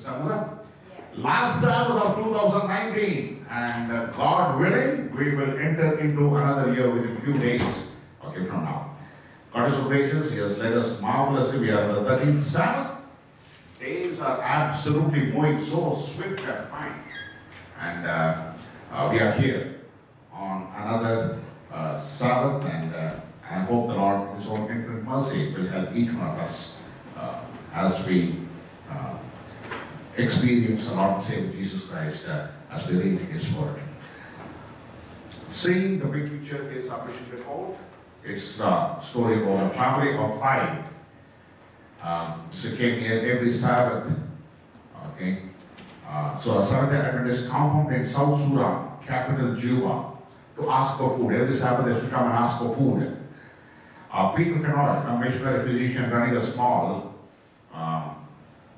Sabbath. Last Sabbath of 2019, and God willing, we will enter into another year within a few days, okay, from now. God is so gracious, He has led us marvelously. We are on the 13th Sabbath. Days are absolutely moving so swift and fine. And we are here on another Sabbath, and I hope the Lord, in His own infinite mercy, will help each one of us as we experience the Lord and Savior Jesus Christ as we read His Word. Seeing the big picture is our mission report. It's the story about a family of 5. So came here every Sabbath. Okay. So a Seventh-day Adventist compound in South Sudan, capital Juba, to ask for food. Every Sabbath they should come and ask for food. Peter Fenoy, a missionary physician running a small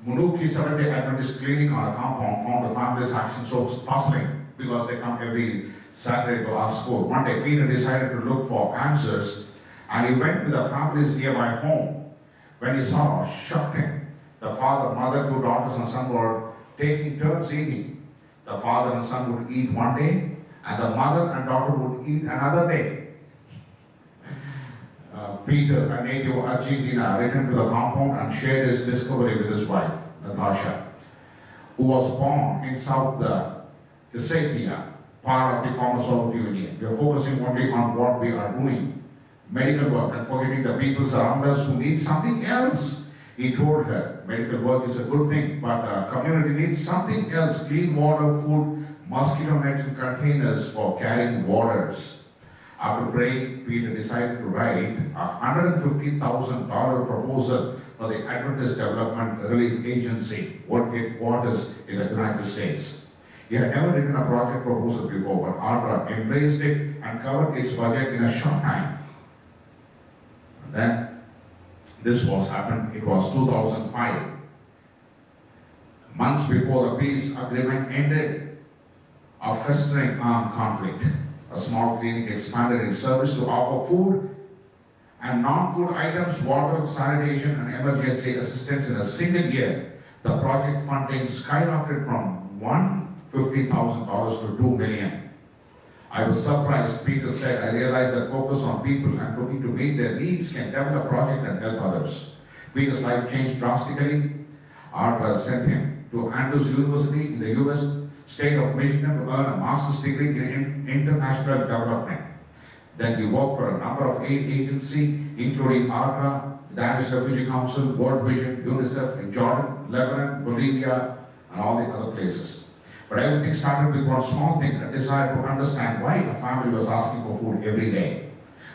Munuki Seventh-day Adventist clinic on a compound, found the family's action so puzzling because they come every Saturday to ask food. One day Peter decided to look for answers, and he went to the family's nearby home. When he saw, shocked him. The father, mother, 2 daughters and son were taking turns eating. The father and son would eat one day, and the mother and daughter would eat another day. Peter, a native of Argentina, returned to the compound and shared his discovery with his wife, Natasha, who was born in South Ossetia, part of the former Soviet Union. We are focusing only on what we are doing, medical work, and forgetting the people around us who need something else. He told her, medical work is a good thing, but the community needs something else: clean water, food, mosquito nets, and containers for carrying waters. After praying, Peter decided to write a $150,000 proposal for the Adventist Development Relief Agency, world headquarters in the United States. He had never written a project proposal before, but ARDRA embraced it and covered its budget in a short time. And then this was happened. It was 2005. Months before the peace agreement ended, a festering armed conflict. A small clinic expanded its service to offer food and non-food items, water, sanitation, and emergency assistance in a single year. The project funding skyrocketed from $150,000 to $2 million. I was surprised. Peter said, I realized that focus on people and looking to meet their needs can develop a project and help others. Peter's life changed drastically. ARDRA sent him to Andrews University in the U.S. state of Michigan to earn a master's degree in international development. Then he worked for a number of aid agencies, including ARDRA, Danish Refugee Council, World Vision, UNICEF in Jordan, Lebanon, Bolivia, and all the other places. But everything started with one small thing, a desire to understand why a family was asking for food every day.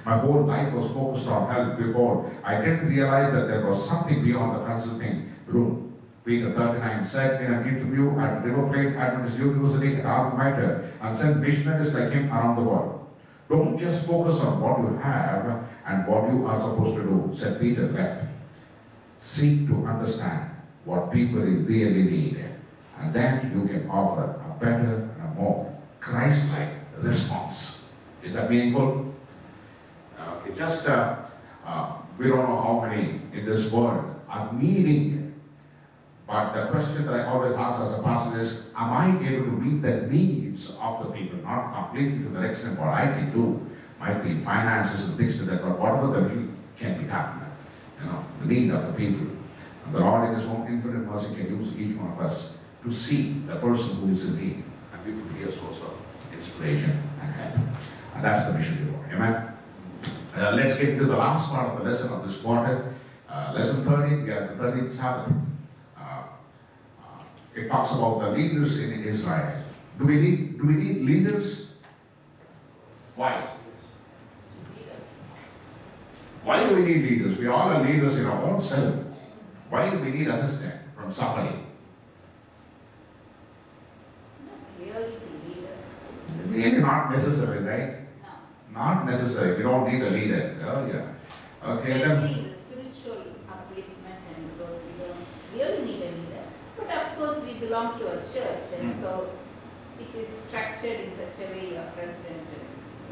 My whole life was focused on health before. I didn't realize that there was something beyond the consulting room. Peter 39 said in an interview at River Plate Adventist University at Armator, and sent missionaries like him around the world. Don't just focus on what you have and what you are supposed to do, said Peter left. Seek to understand what people really need, and then you can offer a better and a more Christ-like response. Is that meaningful? We don't know how many in this world are needing. But the question that I always ask as a pastor is, am I able to meet the needs of the people? Not completely to the extent what I can do. Might be finances and things like that, but whatever the need can be done. The need of the people. And the Lord in His own infinite mercy can use each one of us to see the person who is in need. And we could be a source of inspiration and help. And that's the mission report. Amen? Let's get into the last part of the lesson of this quarter. Lesson 30, we are the 13th Sabbath. It talks about the leaders in Israel. Do we need leaders? Why? Why do we need leaders? We all are leaders in our own self. Why do we need assistance from somebody? Really leaders. Maybe not necessary, right? No. Not necessary. We don't need a leader. Oh yeah. Okay then. Especially in the spiritual upliftment and growth, we don't really need a leader. But of course, we belong to a church, and so it is structured in such a way your president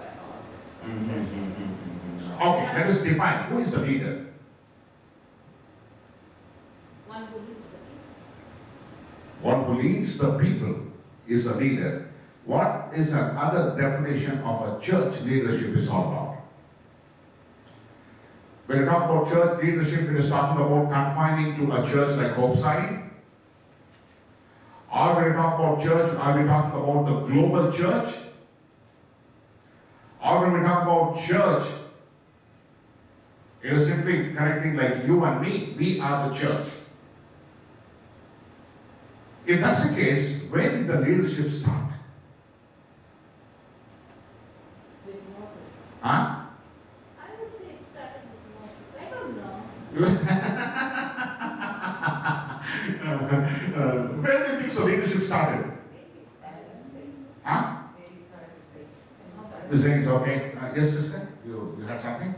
and all this. Okay, let us define who is a leader. One who leads the who leads the people is a leader. What is another definition of a church leadership is all about? When you talk about church leadership, it is talking about confining to a church like HopeSide. Or when you talk about church, are we talking about the global church? Or when we talk about church, it is simply connecting like you and me. We are the church. If that's the case, where did the leadership start? With Moses. Huh? I would say it started with Moses. I don't know. Where do you think so leadership started? Maybe it's Adam. Huh? Maybe it's Adam. The saying is okay. Yes, sister? You had something?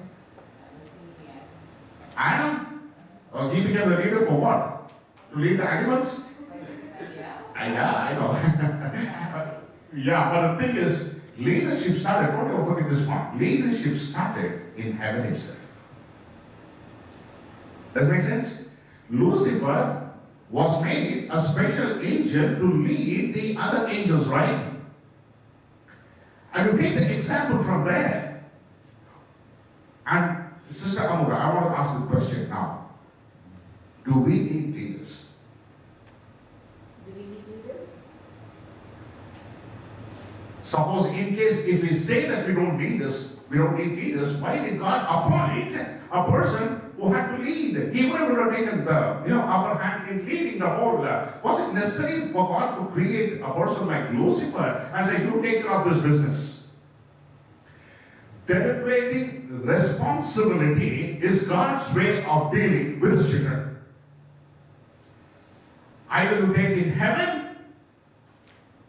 Adam? Oh, he became the leader for what? To lead the animals? I know. Yeah, but the thing is, leadership started, don't you forget this one. Leadership started in heaven itself. Does that make sense? Lucifer was made a special angel to lead the other angels, right? And you take the example from there. And Sister Amura, I want to ask the question now. Do we need leaders? Do we need leaders? Suppose in case if we say that we don't need leaders, why did God appoint a person who had to lead? He would have taken the upper hand in leading the whole. Was it necessary for God to create a person like Lucifer and say, you take care of this business? Delegating responsibility is God's way of dealing with his children. Either you take in heaven,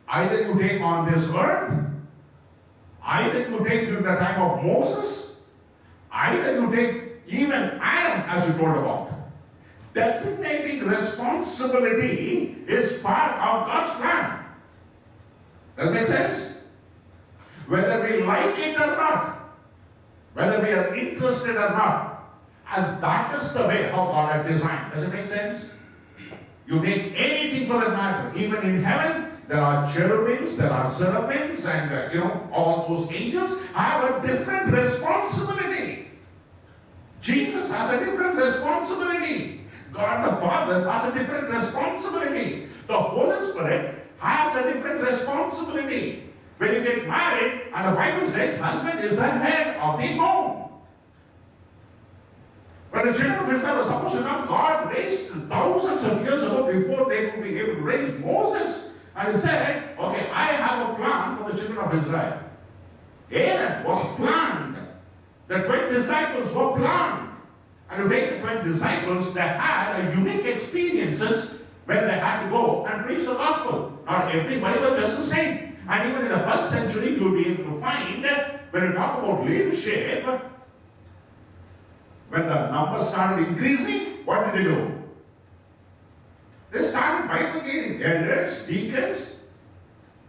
either you take on this earth, either you take during the time of Moses, either you take even Adam as you told about. Designating responsibility is part of God's plan. That makes sense? Whether we like it or not, whether we are interested or not, and that is the way how God has designed. Does it make sense? You take anything for that matter, even in heaven, there are cherubims, there are seraphims, and all those angels have a different responsibility. Jesus has a different responsibility. God the Father has a different responsibility. The Holy Spirit has a different responsibility. When you get married, and the Bible says husband is the head of the home. When the children of Israel were supposed to come, God raised thousands of years ago before they could be able to raise Moses. And he said, okay, I have a plan for the children of Israel. Aaron was planned. The 12 disciples were planned. And you take the 12 disciples that had a unique experiences when they had to go and preach the gospel. Not everybody was just the same. And even in the first century, you'll be able to find that when you talk about leadership, when the numbers started increasing, what did they do? They started bifurcating elders, deacons.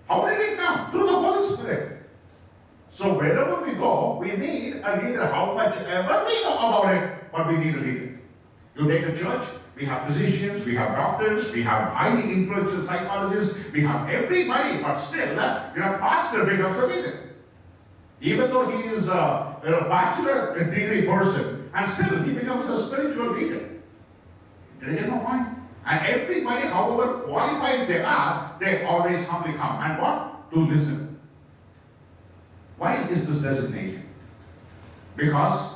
How did it come? Through the Holy Spirit. So wherever we go, we need a leader. How much ever we know about it, but we need a leader. You take a church, we have physicians, we have doctors, we have highly influential psychologists, we have everybody, but still, pastor becomes a leader. Even though he is a bachelor degree person, and still he becomes a spiritual leader. Did you get my point? And everybody, however qualified they are, they always humbly come. And what? To listen. Why is this designation? Because,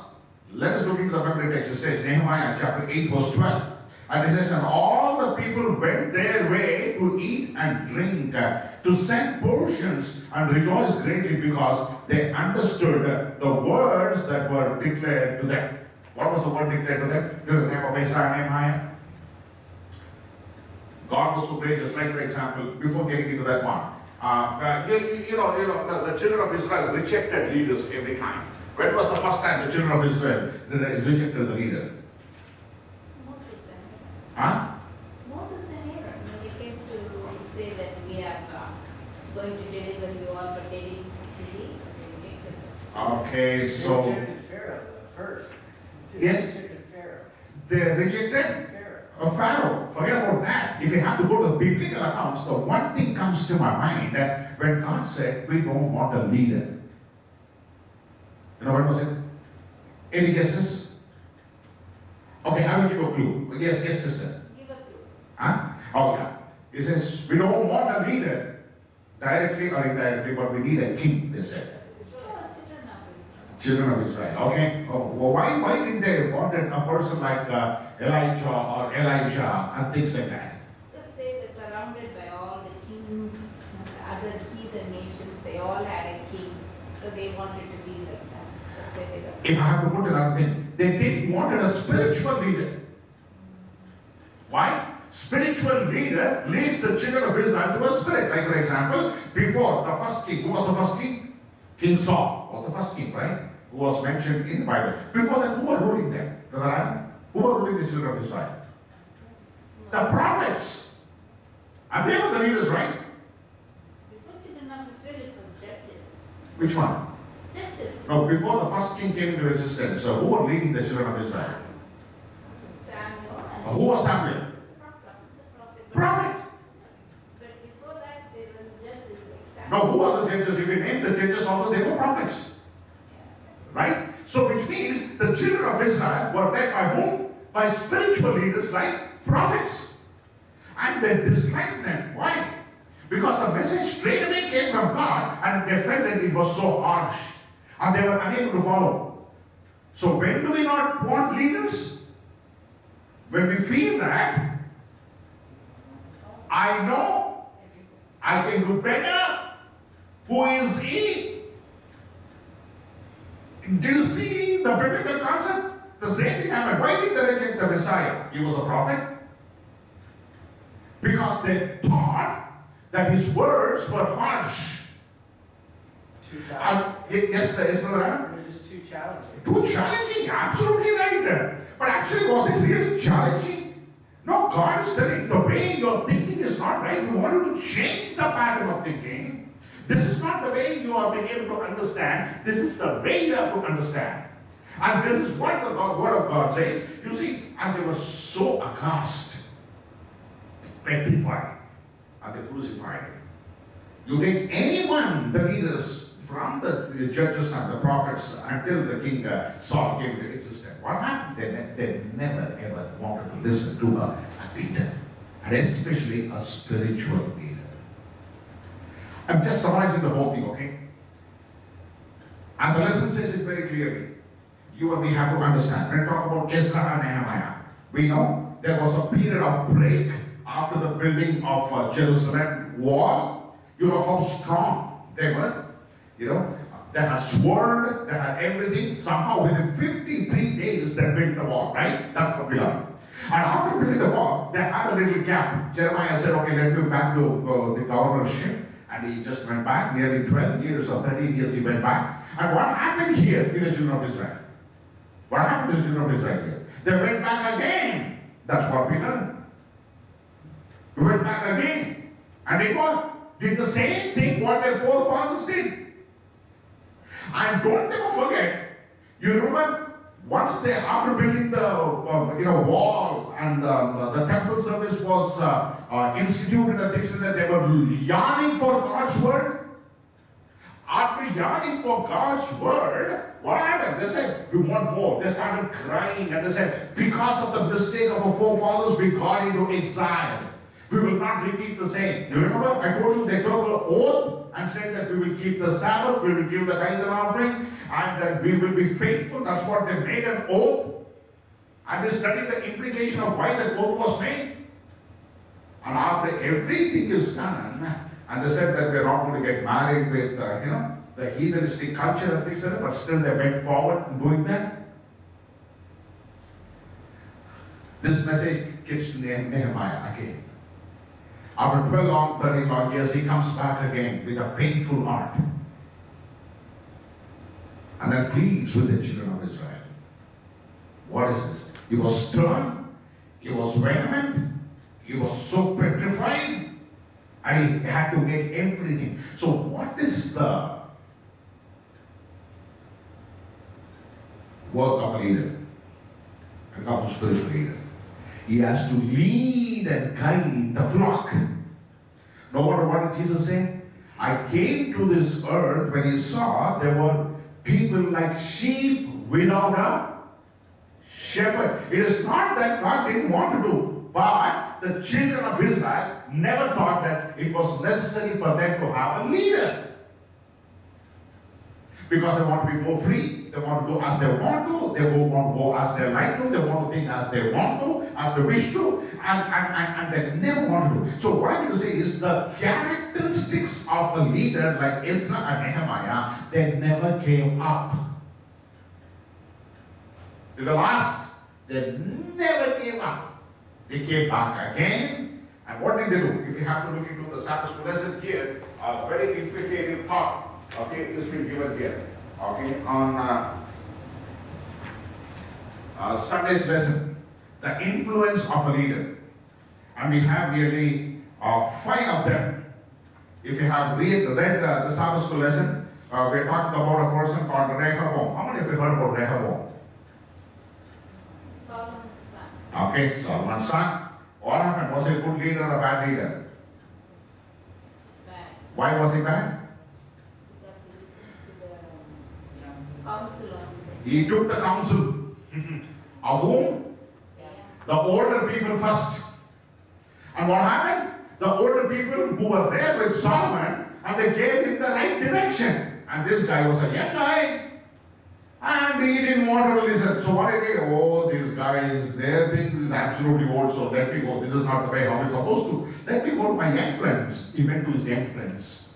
let us look into the memory text. It says, Nehemiah chapter 8 verse 12. And it says, and all the people went their way to eat and drink, to send portions and rejoice greatly because they understood the words that were declared to them. What was the word declared to them? During the time of Ezra and Nehemiah? God was so gracious, like for example, before getting into that one, the children of Israel rejected leaders every time. When was the first time the children of Israel rejected the leader? Moses and Aaron. Huh? Moses and Aaron, when they came to say that we are going to deliver you all, but they didn't believe, they rejected them. Okay, so. They rejected Pharaoh first. Yes? They rejected Pharaoh. They rejected? Pharaoh. A Pharaoh, forget about that. If you have to go to the biblical accounts, the one thing comes to my mind that when God said, we don't want a leader. You know what was it? Any guesses? Okay, I will give a clue. Yes, sister. Give a clue. Huh? Oh, yeah. He says, we don't want a leader, directly or indirectly, but we need a king, they said. Children of Israel. Okay. Oh, well, why did they want a person like Elijah or Elijah and things like that? Because they were surrounded by all the kings and the other heathen nations. They all had a king. So they wanted to be like that. That's why they were. If I have to put another thing, they didn't want a spiritual leader. Why? Spiritual leader leads the children of Israel to a spirit. Like for example, before the first king, who was the first king? King Saul was the first king, right? Who was mentioned in the Bible. Before that, who were ruling them? Brother Adam? Who were ruling the children of Israel? The prophets. And they were the leaders, right? Before children of Israel, it was judges. Which one? Judges. No, before the first king came into existence, so who were leading the children of Israel? Samuel and Who was Samuel? the prophet. Prophet. But before that, there were judges like No, Samuel. who are the judges? If you name the judges also, they were prophets. Right? So which means the children of Israel were led by whom? By spiritual leaders like prophets. And they disliked them. Why? Because the message straight away came from God and they felt that it was so harsh. And they were unable to follow. So when do we not want leaders? When we feel that I know I can do better, who is in it? Do you see the biblical concept? The same thing happened. Why did they reject the Messiah? He was a prophet. Because they thought that his words were harsh. Too challenging. Yes, Brother Adam? It was just too challenging. Too challenging, absolutely right. But actually, was it really challenging? No, God is telling the way you're thinking is not right. We want you to change the pattern of thinking. This is not the way you are being able to understand. This is the way you have to understand. And this is what the Word of God says. You see, and they were so aghast, petrified, and they crucified him. You take anyone, the leaders, from the judges and the prophets until the king Saul came into existence. What happened? They never ever wanted to listen to a leader, and especially a spiritual leader. I'm just summarizing the whole thing, okay? And the lesson says it very clearly. You and me have to understand. When we talk about Ezra and Nehemiah, we know there was a period of break after the building of Jerusalem wall. You know how strong they were. You know, they had sword, they had everything. Somehow within 53 days they built the wall, right? That's what we learned. And after building the wall, they had a little gap. Jeremiah said, okay, let me back to the governorship. And he just went back, nearly 12 years or 13 years he went back. And what happened here in the children of Israel? What happened to the children of Israel here? They went back again. That's what we learned. We went back again. And they what? Did the same thing what their forefathers did. And don't ever forget, you remember once they, after building the wall and the temple service was instituted, the things that they were yearning for God's word. After yearning for God's word, what happened? They said, we want more. They started crying and they said, because of the mistake of our forefathers, we got into exile. We will not repeat the same. You remember? I told you they took an oath and said that we will keep the Sabbath, we will give the tithe and offering, and that we will be faithful. That's what they made an oath. And they studied the implication of why that oath was made. And after everything is done, and they said that we're not going to get married with, the heathenistic culture and things like that, but still they went forward in doing that. This message gives to Nehemiah again. After 13 long years, he comes back again with a painful heart. And then pleads with the children of Israel. What is this? He was stern, he was vehement, he was so petrified, and he had to make everything. So what is the work of a leader? And of a spiritual leader. He has to lead and guide the flock. No wonder what did Jesus say? I came to this earth when he saw there were people like sheep without a shepherd. It is not that God didn't want to do, but the children of Israel never thought that it was necessary for them to have a leader. Because they want to be more free. They want to do as they want to. They want to go as they like to. They want to think as they want to, as they wish to. And they never want to do. So what I'm going to say is the characteristics of a leader like Ezra and Nehemiah, they never gave up. To the last, they never gave up. They came back again. And what did they do? If you have to look into the Sabbath school lesson here, a very implicated thought. Okay, this will be given here. Okay, on Sunday's lesson, the influence of a leader. And we have nearly 5 of them. If you have read the Sabbath school lesson, we're talking about a person called Rehoboam. How many of you heard about Rehoboam? Solomon's son. Okay, Solomon's son. What happened? Was he a good leader or a bad leader? Bad. Why was he bad? Because he listened to the council on He took the counsel of whom? yeah. The older people first. And what happened? The older people who were there with Solomon, and they gave him the right direction. And this guy was a young guy. And he didn't want to listen. So what did he do? Oh, these guys, their things is absolutely old, so let me go. This is not the way how we're supposed to. Let me go to my young friends. He went to his young friends.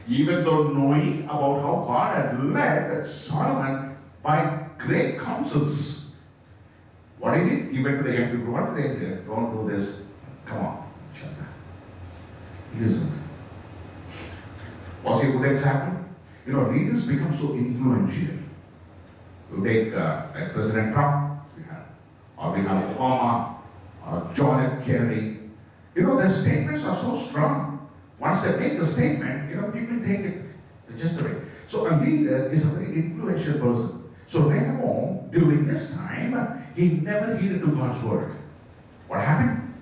Even though knowing about how God had led Solomon by great counsels. What he did? He went to the young people. What did they do? Don't do this. Come on. Shut up. Listen. Was he a good example? You know, leaders become so influential. You take like President Trump, we have Obama, John F. Kennedy. You know, their statements are so strong. Once they make the statement, you know, people take it just the way. So a leader is a very influential person. So Rehoboam, during this time, he never heeded to God's word. What happened?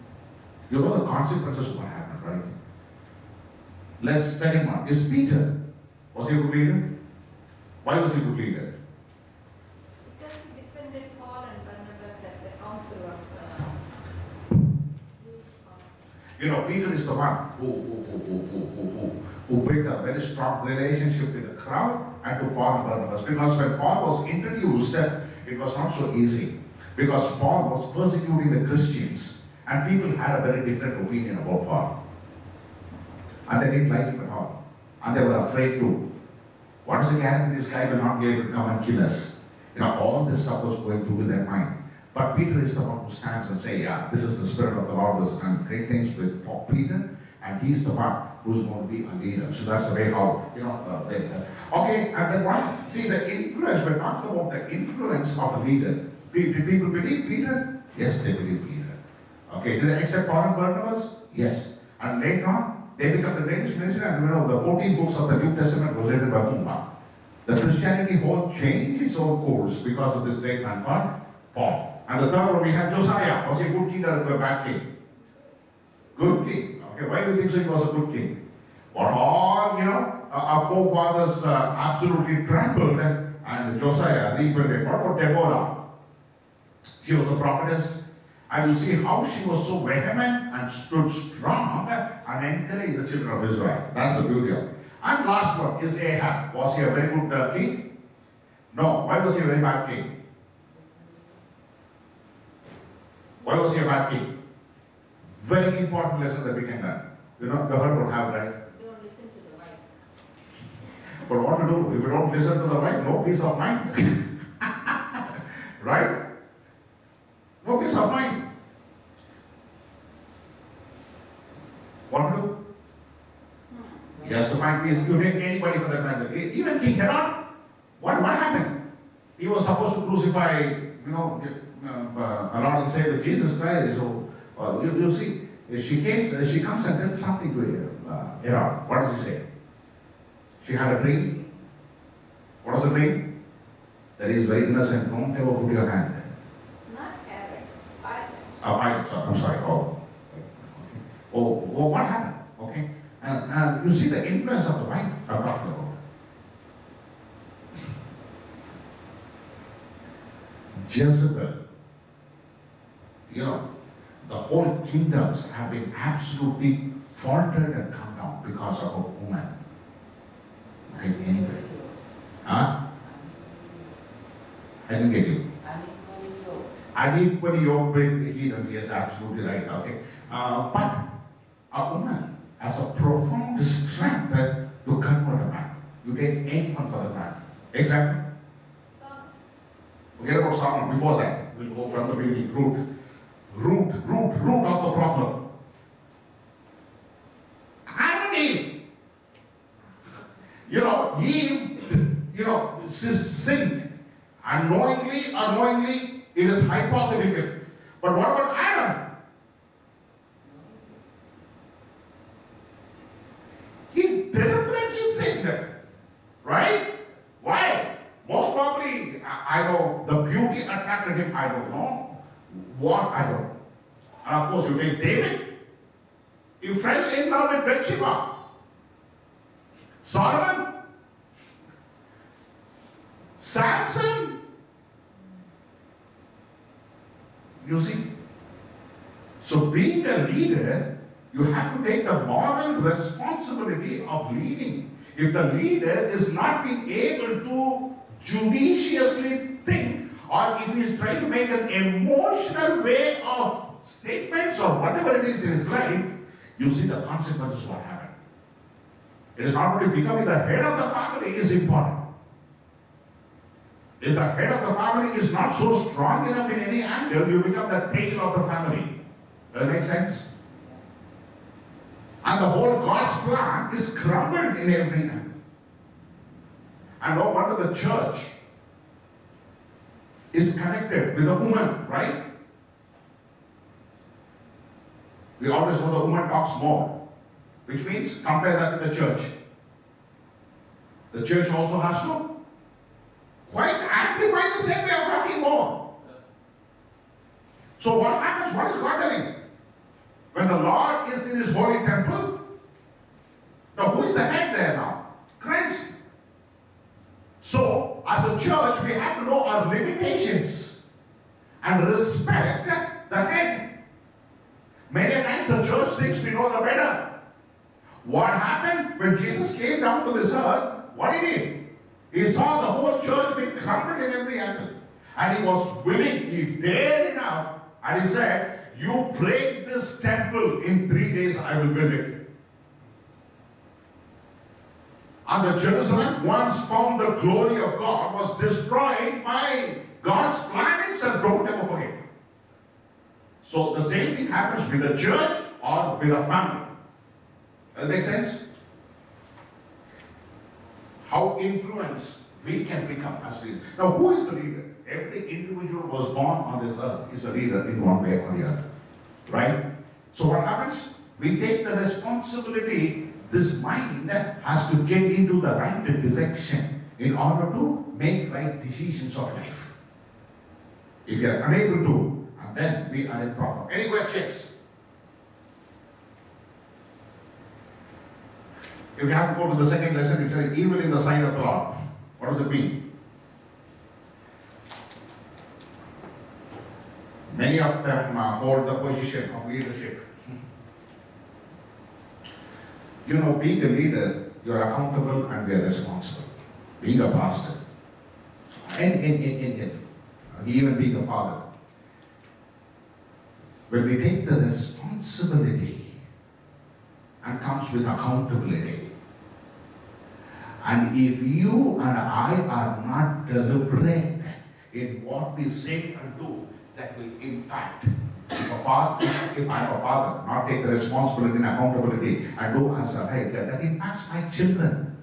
You know the consequences of what happened, right? Let's check him out. Is Peter, was he a good leader? Why was he a good leader? Because he defended Paul and Barnabas at the council of Jewish council. You know, Peter is the one who built a very strong relationship with the crowd and to Paul and Barnabas. Because when Paul was introduced, it was not so easy. Because Paul was persecuting the Christians. And people had a very different opinion about Paul. And they didn't like him at all. And they were afraid to. What is the guarantee this guy will not be able to come and kill us? You know, all this stuff was going through their mind. But Peter is the one who stands and says, yeah, this is the Spirit of the Lord. There's done great things with Peter. And he's the one who's going to be a leader. So that's the way how, you know, okay, and then what? See, the influence, we're talking about the influence of a leader. Did people believe Peter? Yes, they believed Peter. Okay, did they accept Paul and Barnabas? Yes. And later on, they become the greatest ministry, and you know, the 14 books of the New Testament was written by whom? The Christianity whole changed its own course because of this great man called Paul. And the third one, we had Josiah. Was he a good king or a bad king? Good king. Okay, why do you think so he was a good king? What all, you know, our forefathers absolutely trampled, and Josiah rebuilt it. What about Deborah? She was a prophetess. And you see how she was so vehement and stood strong and encouraged the children of Israel. That's the beauty of it. And last one is Ahab. Was he a very good king? No. Why was he a very bad king? Why was he a bad king? Very important lesson that we can learn. You know, you heard what happened, right? Don't listen to the wife. But what to do? If you don't listen to the wife, no peace of mind. Right? No peace of mind. What to do? He has to find peace. You take anybody for that matter. Even King Herod. What happened? He was supposed to crucify, you know, our Lord and Savior Jesus Christ. So you see, she comes and tells something to Herod. What does she say? She had a dream. What was the dream? That he is very innocent. Don't ever put your hand. Not Herod, Pilate. Fine, sorry, I'm sorry. Oh, okay. Oh, what happened? Okay. And you see the influence of the wife I'm talking about. Jezebel, the whole kingdoms have been absolutely faltered and come down because of a woman. Okay, anybody? Huh? I didn't get you. Unequally yoked with heathens, yes, absolutely right, okay. But a woman has a profound strength to convert a man. You take anyone for the man. Example? Forget about Solomon. Before that, we'll go from the beginning. Root of the problem. Adam and Eve. Eve, sinned. Unknowingly, it is hypothetical. But what about Adam? He deliberately sinned. Right? Why? Most probably, I know, the beauty attracted him, I don't know. What, I don't know. And of course, you take David. He fell in love with Bathsheba. Solomon. Samson. You see? So being a leader, you have to take the moral responsibility of leading. If the leader is not being able to judiciously think, or if he is trying to make an emotional way of statements or whatever it is in his life, you see the consequences what happen. It is not only becoming the head of the family is important. If the head of the family is not so strong enough in any angle, you become the tail of the family. Does that make sense? And the whole God's plan is crumbled in every angle. And no wonder the church is connected with the woman, right? We always know the woman talks more, which means compare that to the church. The church also has to quite amplify the same way of talking more. So what happens? What is God telling? When the Lord is in his holy temple, now who is the head there now? Christ. So, as a church, we have to know our limitations and respect the head. Many times the church thinks we know the better. What happened when Jesus came down to this earth? What did he do? He saw the whole church being crumbled in every angle. And he was willing, he dared enough, and he said, you break this temple, in 3 days I will build it. And the Jerusalem, once found the glory of God, was destroyed by God's plan itself. Don't ever forget. So the same thing happens with the church or with a family. Does that make sense? How influenced we can become as leaders. Now, who is the leader? Every individual was born on this earth is a leader in one way or the other. Right? So what happens? We take the responsibility. This mind has to get into the right direction in order to make right decisions of life. If you are unable to, then we are in problem. Any questions? If you have to go to the second lesson, it says evil in the sight of the Lord. What does it mean? Many of them hold the position of leadership. Being a leader, you are accountable and we are responsible. Being a pastor, and even being a father, when we take the responsibility and comes with accountability, and if you and I are not deliberate in what we say and do, that will impact. If I'm a father, not take the responsibility and accountability and do as a right, that impacts my children.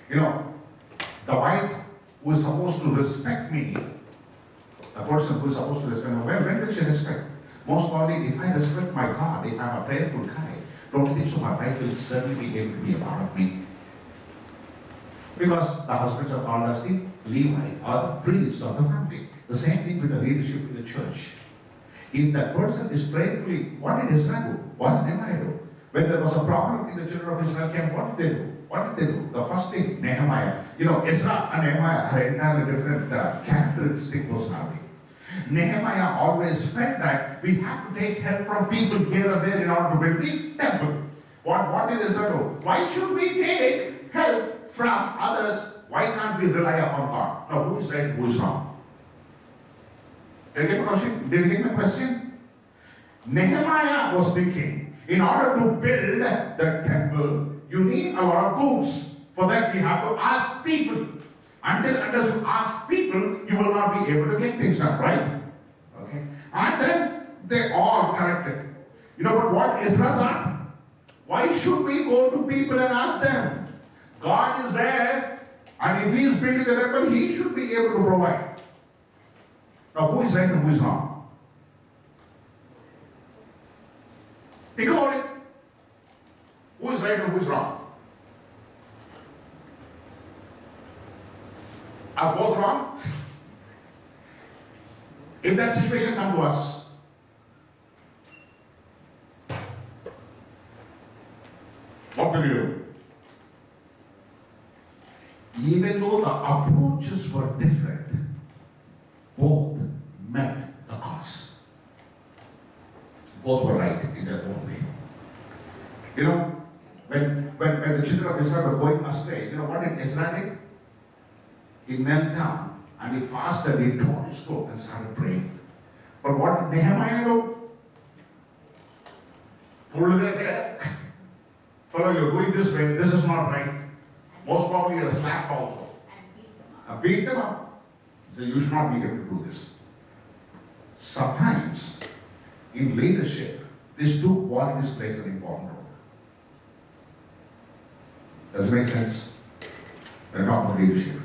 The wife who is supposed to respect me, the person who is supposed to respect me, when will she respect? Most probably, if I respect my God, if I'm a prayerful guy, don't you think so my wife will certainly be able to be a part of me? Because the husbands are called as the Levite or the priest of the family. The same thing with the leadership in the church. If that person is prayerfully, what did Israel do? What did Nehemiah do? When there was a problem in the children of Israel camp, what did they do? What did they do? The first thing, Nehemiah. You know, Ezra and Nehemiah had entirely different characteristic personality. Nehemiah always felt that we have to take help from people here and there in order to build the temple. What did Ezra do? Why should we take help from others? Why can't we rely upon God? Now, who is right, who is wrong? Did you get my question? Did you get my question? Nehemiah was thinking, in order to build the temple, you need a lot of tools. For that, we have to ask people. Unless you ask people, you will not be able to get things done, right? Okay. And then they all corrected. You know, but what Ezra thought? Why should we go to people and ask them? God is there, and if He is building the temple, He should be able to provide. Now, who is right and who is wrong? Think about it. Who is right and who is wrong? Are both wrong? If that situation comes to us, what will we do? Even though the approaches were different, both met the cause. Both were right in their own way. You know, when the children of Israel were going astray, you know what did Israel do? He knelt down and he fasted, he tore his cloak and started praying. But what did Nehemiah do? Pulled their hair. Fellow, you're doing this way, this is not right. Most probably a slap also. And beat them up. He said, you should not be able to do this. Sometimes, in leadership, these two qualities plays an important role. Does it make sense? We're talking about leadership.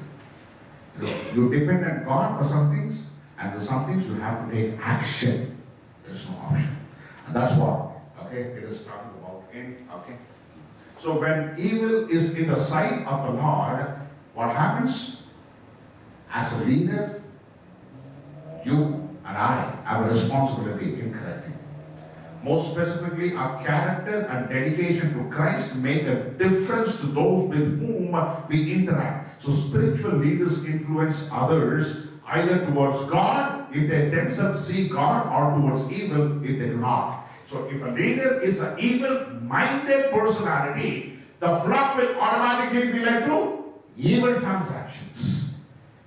You depend on God for some things, and for some things you have to take action. There's no option. And that's what, okay, it is talking about in, okay. So when evil is in the sight of the Lord, what happens? As a leader, you and I have a responsibility in correcting. More specifically, our character and dedication to Christ make a difference to those with whom we interact. So spiritual leaders influence others either towards God if they themselves see God, or towards evil if they do not. So if a leader is an evil-minded personality, the flock will automatically be led to evil transactions.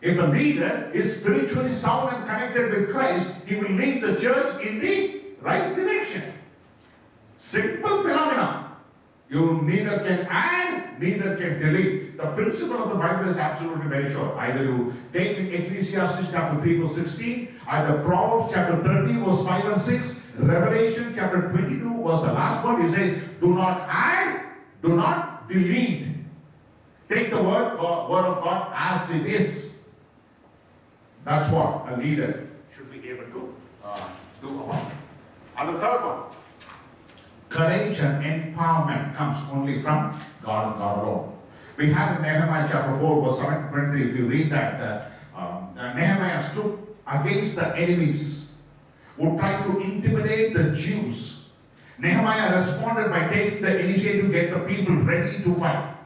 If a leader is spiritually sound and connected with Christ, he will lead the church in the right direction. Simple phenomenon. You neither can add, neither can delete. The principle of the Bible is absolutely very short. Either you take in Ecclesiastes chapter 3 verse 16, either Proverbs chapter 30 verse 5 and 6, Revelation chapter 22 was the last one. He says, do not add, do not delete. Take the word of God as it is. That's what a leader should be able to do. And the third one, courage and empowerment comes only from God and God alone. We have in Nehemiah chapter 4 verse 7-23, if you read that, Nehemiah stood against the enemies who tried to intimidate the Jews. Nehemiah responded by taking the initiative to get the people ready to fight.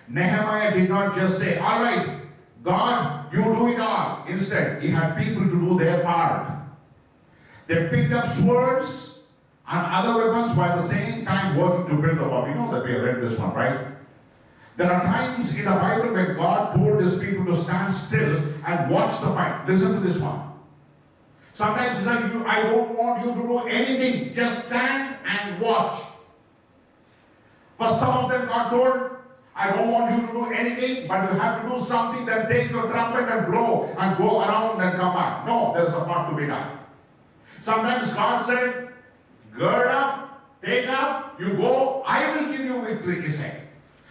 Nehemiah did not just say, all right, God, you do it all. Instead, he had people to do their part. They picked up swords and other weapons while at the same time working to build the wall. We know that we have read this one, right? There are times in the Bible when God told his people to stand still and watch the fight. Listen to this one. Sometimes he said, I don't want you to do anything. Just stand and watch. For some of them, God told, I don't want you to do anything, but you have to do something, that take your trumpet and blow and go around and come back. No, there's a part to be done. Sometimes God said, gird up, take up, you go, I will give you victory, he said.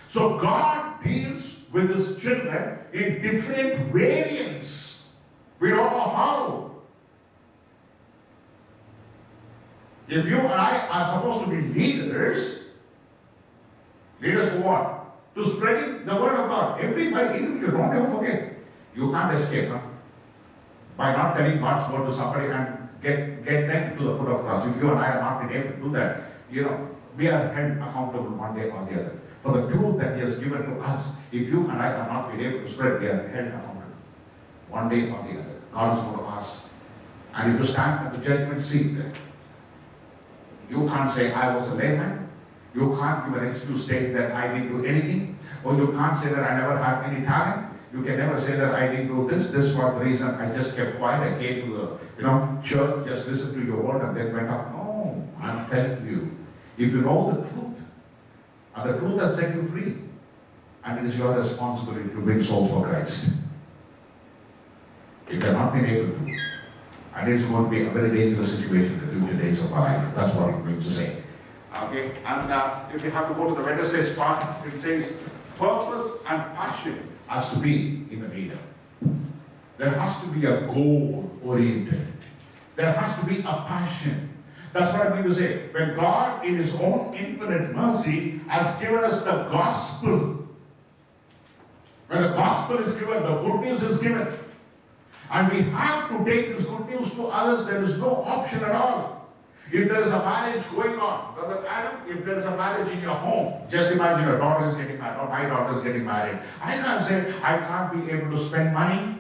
So God deals with his children in different variants. We don't know how. If you and I are supposed to be leaders, leaders for what? To spreading the word of God. Everybody, you don't ever forget. You can't escape. Huh? by not telling God's word to somebody and get them to the foot of cross. If you and I are not been able to do that, we are held accountable one day or the other. For the truth that He has given to us, if you and I are not been able to spread, we are held accountable one day or the other. God is going to ask. And if you stand at the judgment seat, you can't say, I was a layman. You can't give an excuse stating that I didn't do anything. Or you can't say that I never had any talent. You can never say that I didn't do this. This was the reason I just kept quiet. I came to the church, just listened to your word and then went up. No, I'm telling you. If you know the truth, and the truth has set you free, and it is your responsibility to win souls for Christ. If you have not been able to, and it's going to be a very dangerous situation in the future days of our life. That's what it means to say. Okay, and if you have to go to the Wednesday's part, it says, purpose and passion has to be in a leader. There has to be a goal-oriented. There has to be a passion. That's what I mean to say. When God, in His own infinite mercy, has given us the gospel, when the gospel is given, the good news is given, and we have to take this good news to others, there is no option at all. If there is a marriage going on, Brother Adam, if there is a marriage in your home, just imagine your daughter is getting married, or my daughter is getting married. I can't say, I can't be able to spend money,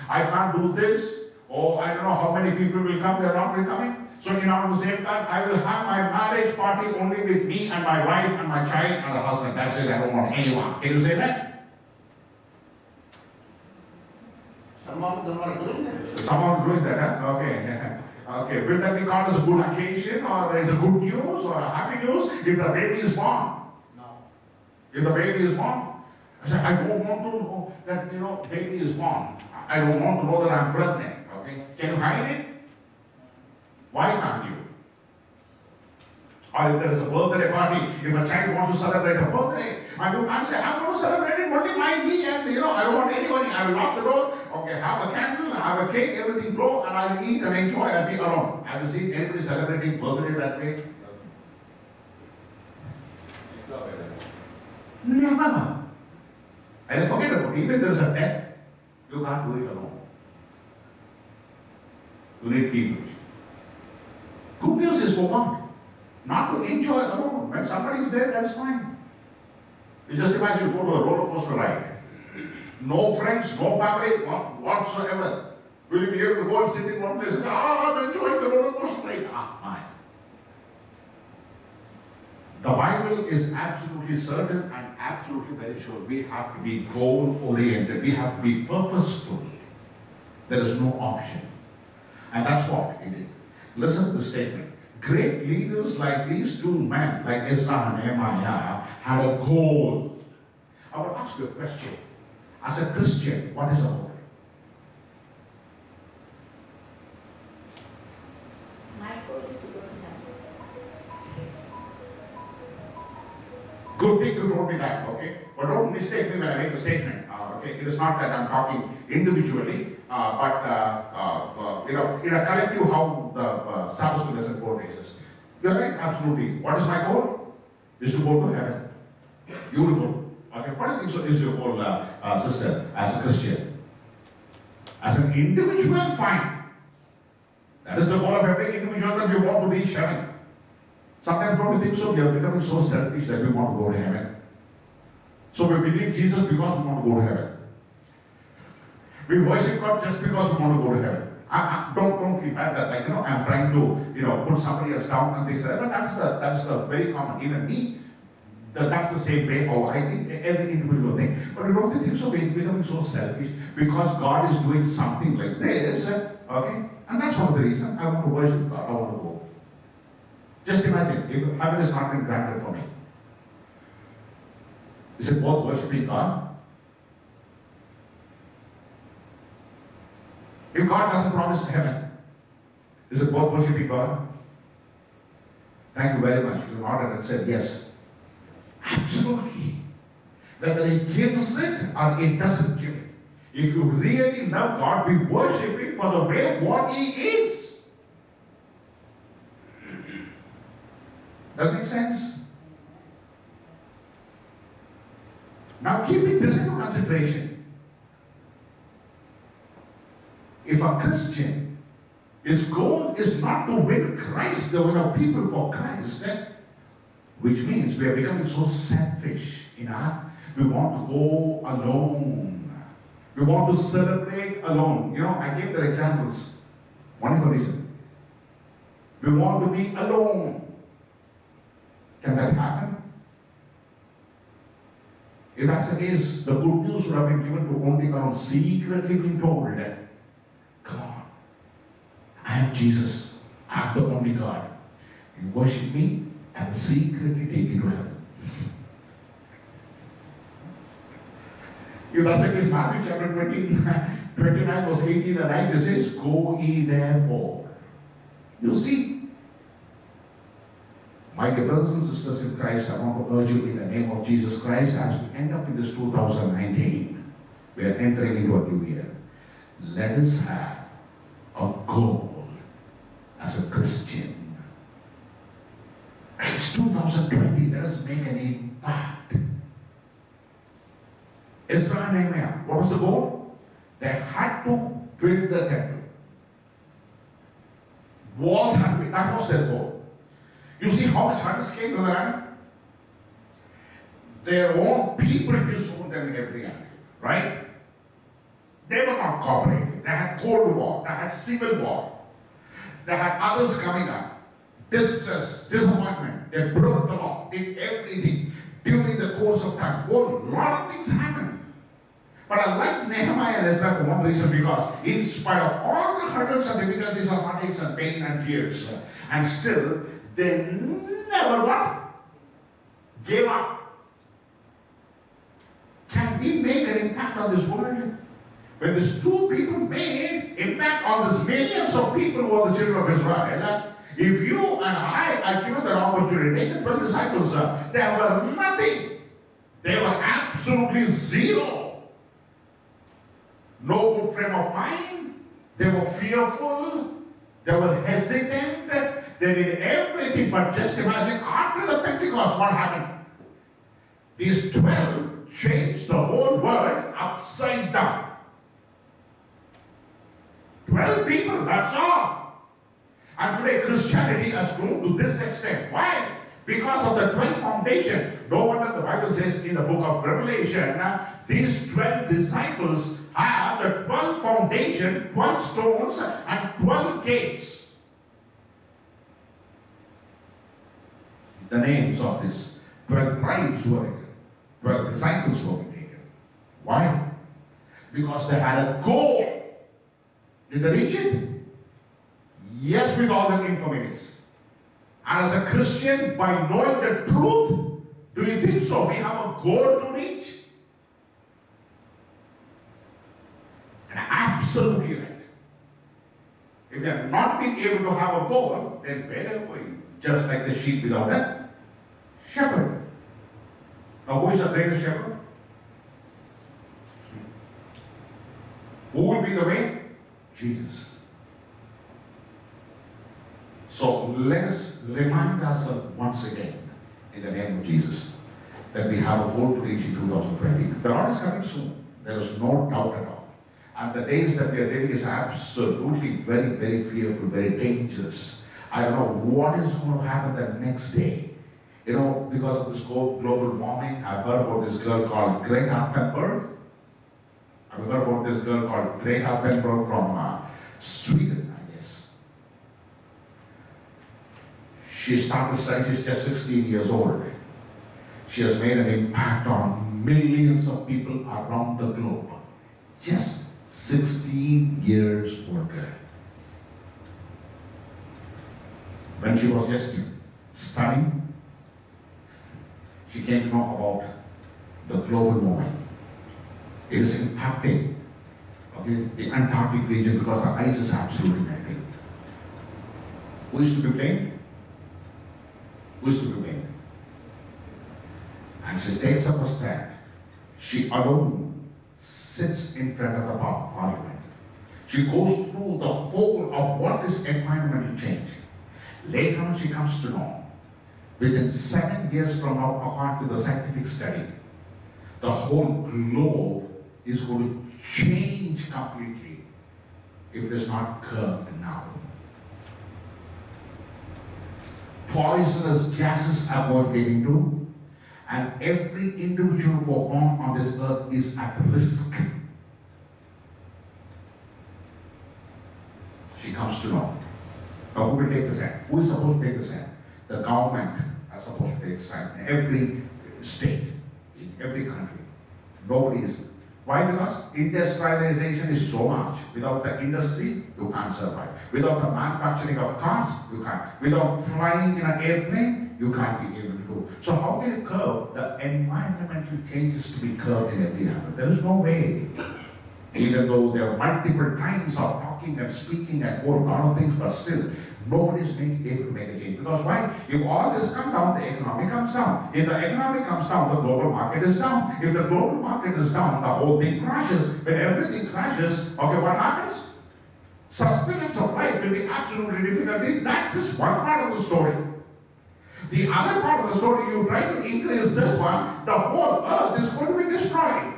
I can't do this, or I don't know how many people will come, they're not will coming. So in order to save that, I will have my marriage party only with me and my wife and my child and the husband. That's it, I don't want anyone. Can you say that? Some of them are doing that. Some are doing that, huh? Okay. Okay. Will that be called as a good occasion, or is it good news, or a happy news if the baby is born? No. If the baby is born, I say, I don't want to know that, baby is born. I don't want to know that I'm pregnant. Okay. Can you hide it? Why can't you? Or if there is a birthday party, if a child wants to celebrate a birthday, and you can't say, I'm going to celebrate it only by me, and I don't want anybody, I will lock the door, okay, have a candle, have a cake, everything blow, and I will eat and enjoy and be alone. Have you seen anybody celebrating birthday that way? Never. And forget about it, even if there is a death, you can't do it alone. You need people. Good news is for one. Not to enjoy alone. When somebody is there, that's fine. You just imagine you go to a roller coaster ride. No friends, no family, whatsoever. Will you be able to go and sit in one place and say, I'm enjoying the roller coaster ride? Mine. The Bible is absolutely certain and absolutely very sure. We have to be goal-oriented. We have to be purposeful. There is no option. And that's what it is. Listen to the statement. Great leaders like these two men, like Ezra and Nehemiah, had a goal. I will ask you a question. As a Christian, what is a goal? My goal is to go to heaven. Good thing you told me that, okay? But don't mistake me when I make a statement, okay? It is not that I'm talking individually, but in a collective, how the Sabbath school lesson portrays. You're right, absolutely. What is my goal? Is to go to heaven. Beautiful. Okay, what do you think so is your goal, sister, as a Christian? As an individual, fine. That is the goal of every individual, that we want to reach heaven. Sometimes don't you think so? We are becoming so selfish that we want to go to heaven. So we believe Jesus because we want to go to heaven. We worship God just because we want to go to heaven. Don't feel bad that I'm trying to put somebody else down and things like that. But that's the very common. Even me, that's the same way. Oh, I think every individual thing. But we don't think so. We're becoming so selfish because God is doing something like this. Okay, and that's one of the reasons I want to worship God. I want to go. Just imagine if heaven is not been granted for me. Is it worth worshiping God? If God doesn't promise heaven, is it worth worshiping God? Thank you very much. You nodded and said yes. Absolutely. Whether He gives it or He doesn't give it. If you really love God, be worshiping for the way what He is. That makes sense? Now keeping this into consideration. If a Christian, his goal is not to win Christ, the win people for Christ, which means we are becoming so selfish in our, we want to go alone. We want to celebrate alone. You know, I gave the examples. One for reason. We want to be alone. Can that happen? If that's the case, the good news would have been given to only around secretly being told, come on, I am Jesus. I am the only God. You worship me, I will secretly take you to heaven. If that's the case, Matthew chapter 29 verse 18 and 19 says, go ye therefore. You see, my dear brothers and sisters in Christ, I want to urge you in the name of Jesus Christ, as we end up in this 2019, we are entering into a new year. Let us have a goal as a Christian. It's 2020, let us make an impact. Ezra and Nehemiah, what was the goal? They had to build the temple. Walls had to be, that was their goal. You see how much hardness came to the land? Their own people disowned them in every angle, right? They were not cooperating. They had Cold War, they had Civil War, they had others coming up, distress, disappointment. They broke the law, did everything during the course of time. A lot of things happened. But I like Nehemiah and Ezra for one reason, because in spite of all the hurdles and difficulties and heartaches and pain and tears, and still they never what? Gave up. Can we make an impact on this world? When these two people made impact on these millions of people who are the children of Israel, if you and I are given that opportunity, take the 12 disciples, they were nothing. They were absolutely zero. No good frame of mind. They were fearful. They were hesitant. They did everything. But just imagine, after the Pentecost, what happened? These 12 changed the whole world upside down. 12 people, that's all. And today Christianity has grown to this extent. Why? Because of the 12 foundation. No wonder the Bible says in the book of Revelation, these 12 disciples have the 12 foundation, 12 stones, and 12 gates. The names of these 12 tribes were taken, 12 disciples were taken. Why? Because they had a goal. Did they reach it? Yes, with all the infirmities. And as a Christian, by knowing the truth, do you think so? We have a goal to reach? And absolutely right. If you are not being able to have a goal, then where are you going? Just like the sheep without a shepherd. Now, who is the greatest shepherd? Who will be the way? Jesus. So let us remind ourselves once again, in the name of Jesus, that we have a goal to reach in 2020. The Lord is coming soon. There is no doubt at all. And the days that we are living is absolutely very, very fearful, very dangerous. I don't know what is going to happen the next day. You know, because of this global warming, I've heard about this girl called Greta Thunberg. I've heard about this girl called Greta Thunberg from Sweden, I guess. She started studying, she's just 16 years old. She has made an impact on millions of people around the globe. Just 16 years old girl. When she was just studying, she came to know about the global warming. It is impacting the Antarctic region because the ice is absolutely melting. Who is to be blamed? Who is to be blamed? And she takes up a stand. She alone sits in front of the parliament. She goes through the whole of what is environmental change. Later on, she comes to know, within 7 years from now, according to the scientific study, the whole globe is going to change completely. if it is not curbed now. Poisonous gases are what getting to, and every individual born on this earth is at risk. She comes to know. Now who will take the stand? Who is supposed to take the stand? The government is supposed to take the stand. In every state, in every country. Nobody is. Why? Because industrialization is so much. Without the industry, you can't survive. Without the manufacturing of cars, you can't. Without flying in an airplane, you can't be able to do. So how can you curb the environmental changes to be curbed in every area? There is no way. Even though there are multiple times of talking and speaking and a lot of things, but still, nobody is able to make a change. Because why? If all this comes down, the economy comes down. If the economy comes down, the global market is down. If the global market is down, the whole thing crashes. When everything crashes, okay, what happens? Sustenance of life will be absolutely difficult. That is one part of the story. The other part of the story, you try to increase this one, the whole earth is going to be destroyed.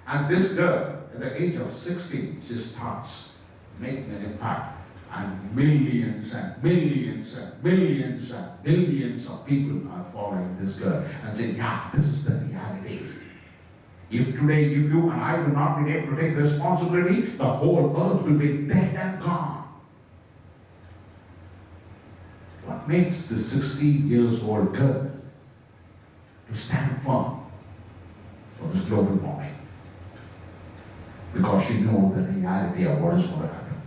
And this girl, at the age of 16, she starts making an impact. And millions and millions and millions and millions of people are following this girl and saying, yeah, this is the reality. If today, if you and I will not be able to take responsibility, the whole earth will be dead and gone. What makes the 16 years old girl to stand firm for this global warming? Because she knows the reality of what is going to happen.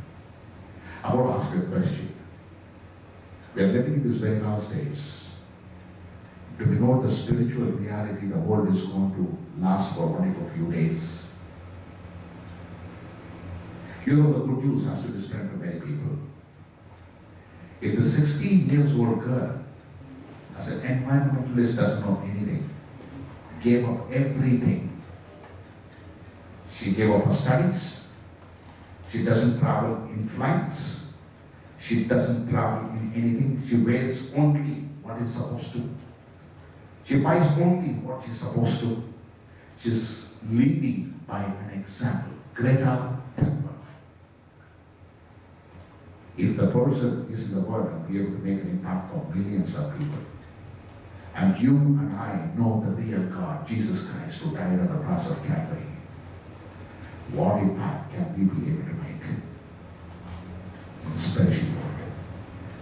I want to ask you a question. We are living in these very last days. Do we know the spiritual reality the world is going to last for only for a few days? You know the good news has to be spread to many people. If the 16 years old girl, as an environmentalist, doesn't know anything, gave up everything. She gave up her studies. She doesn't travel in flights. She doesn't travel in anything. She wears only what is supposed to. She buys only what she's supposed to. She's leading by an example. Greta Thunberg. If the person is in the world and be able to make an impact for millions of people, and you and I know the real God, Jesus Christ, who died on the cross of Calvary, what impact can we be able to make in the spiritual world?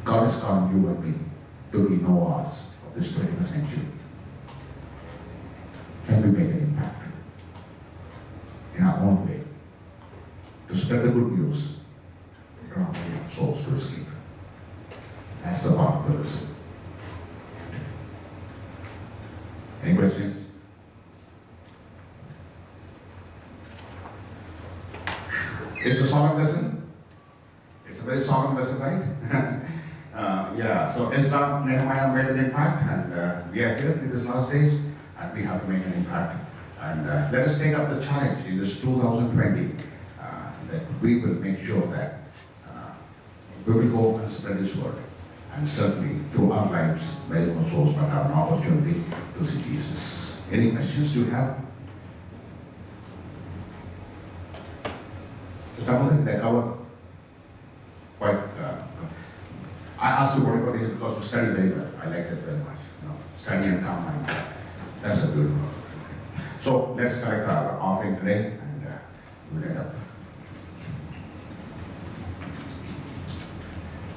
God is calling you and me to be Noahs of this 21st century. Can we make an impact in our own way to spread the good news, to draw million souls to sleep? That's the part of the lesson. Any questions? It's a solemn lesson. It's a very solemn lesson, right? Yeah, so Ezra, Nehemiah made an impact, and we are here in these last days, and we have to make an impact. And let us take up the challenge in this 2020 that we will make sure that we will go and spread His word. And certainly, through our lives, many more souls might have an opportunity to see Jesus. Any questions you have? They cover quite. I asked you what it is because you study very well. I like that very much. You know, study and calm mind. That's a good one. So let's collect our offering today, and we'll end up.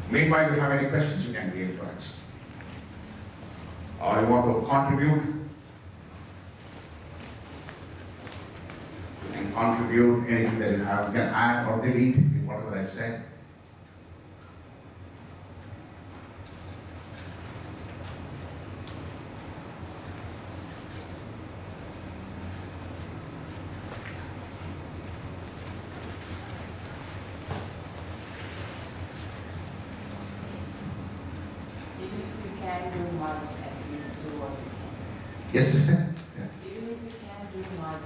Meanwhile, if you have any questions, you can be influenced. Or you want to contribute, you can contribute anything that you have. You can add or delete whatever I said. Yes, sister? Yeah. Even if we can't do much.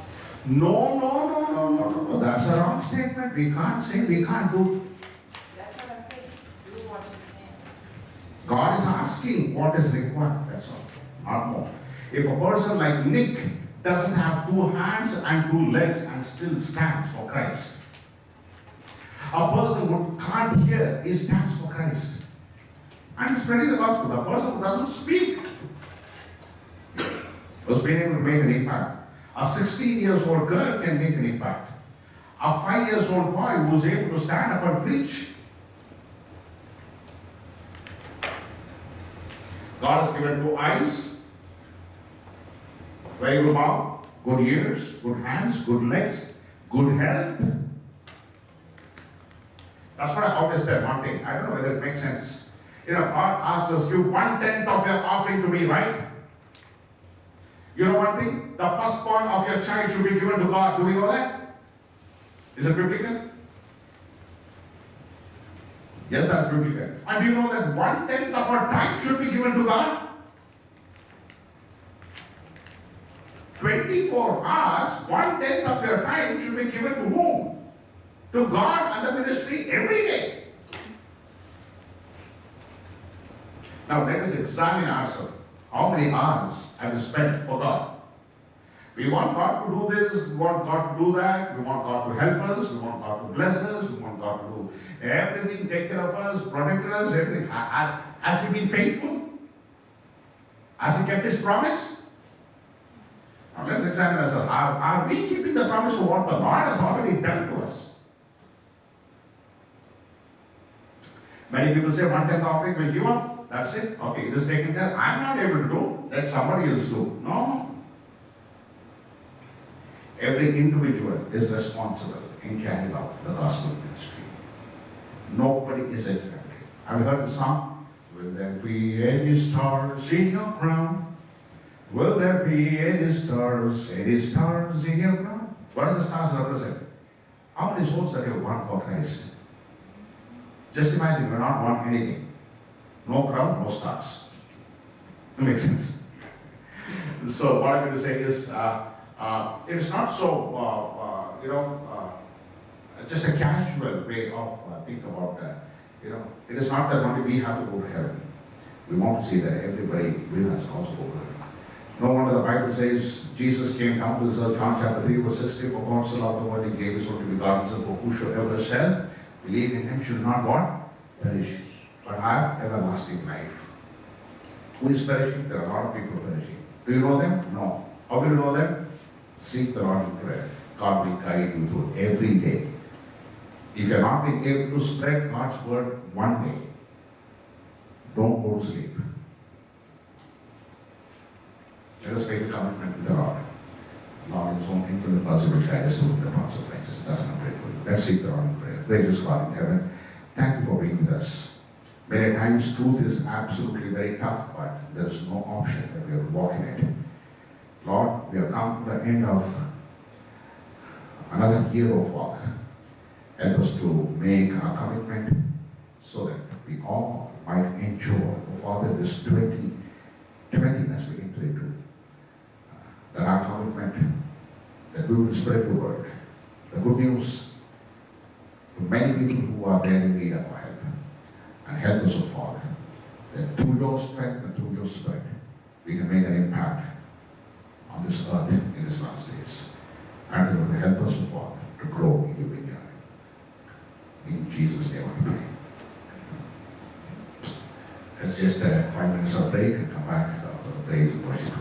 No. That's a wrong statement. We can't say we can't do. That's what I'm saying. Do what you can. God is asking what is required. That's all. Not more. If a person like Nick doesn't have 2 hands and 2 legs and still stands for Christ, A person who can't hear, he stands for Christ. And spreading the gospel. A person who doesn't speak was being able to make an impact. A 16-year-old girl can make an impact. A 5-year-old boy who was able to stand up and preach. God has given 2 eyes, very good mouth, good ears, good hands, good legs, good health. That's what I always tell one thing. I don't know whether it makes sense. You know, God asks us, give 1/10 of your offering to me, right? You know one thing? The firstborn of your child should be given to God. Do we know that? Is it biblical? Yes, that's biblical. And do you know that 1/10 of our time should be given to God? 24 hours, 1/10 of your time should be given to whom? To God and the ministry every day. Now let us examine ourselves. How many hours have we spent for God? We want God to do this, we want God to do that, we want God to help us, we want God to bless us, we want God to do everything, take care of us, protect us, everything. Has He been faithful? Has He kept His promise? Now let's examine ourselves. Are we keeping the promise for what the Lord has already done to us? Many people say 1/10 offering will give up. That's it. Okay, it is taken care. I'm not able to do. Let somebody else do. No. Every individual is responsible in carrying out the gospel ministry. Nobody is exempt. Have you heard the song? Will there be any stars in your crown? Will there be any stars in your crown? What does the stars represent? How many souls that you have won for Christ? Just imagine, you're not won anything. No crown, no stars. It makes sense. So what I'm going to say is, it is not so, just a casual way of think about that. It is not that only we have to go to heaven. We want to see that everybody with us also go to heaven. No wonder the Bible says Jesus came down to this earth, John chapter 3 verse 60, for God so loved the world, He gave His only begotten Son, for whosoever shall believe in Him should not what? Perish, but have everlasting life. Who is perishing? There are a lot of people perishing. Do you know them? No. How do you know them? Seek the Lord in prayer. God will guide you through every day. If you are not being able to spread God's word one day, don't go to sleep. Let us make a commitment with the Lord. Lord, in His own infinite mercy will guide us through the paths of righteousness. That's what I'm grateful. Let's seek the Lord in prayer. Gracious God in heaven, thank you for being with us. Many times truth is absolutely very tough, but there is no option that we have to walk in it. Lord, we have come to the end of another year, oh Father. Help us to make our commitment so that we all might enjoy, oh Father, this 2020 as we enter into. That our commitment, that we will spread the word, the good news to many people who are there in need of our help. And help us, oh Father, that through your strength and through your spirit, we can make an impact on this earth in these last days. And that will help us, oh Father, to grow in your vineyard. In Jesus' name I pray. Let's just 5 minutes of break and come back for the praise and worship.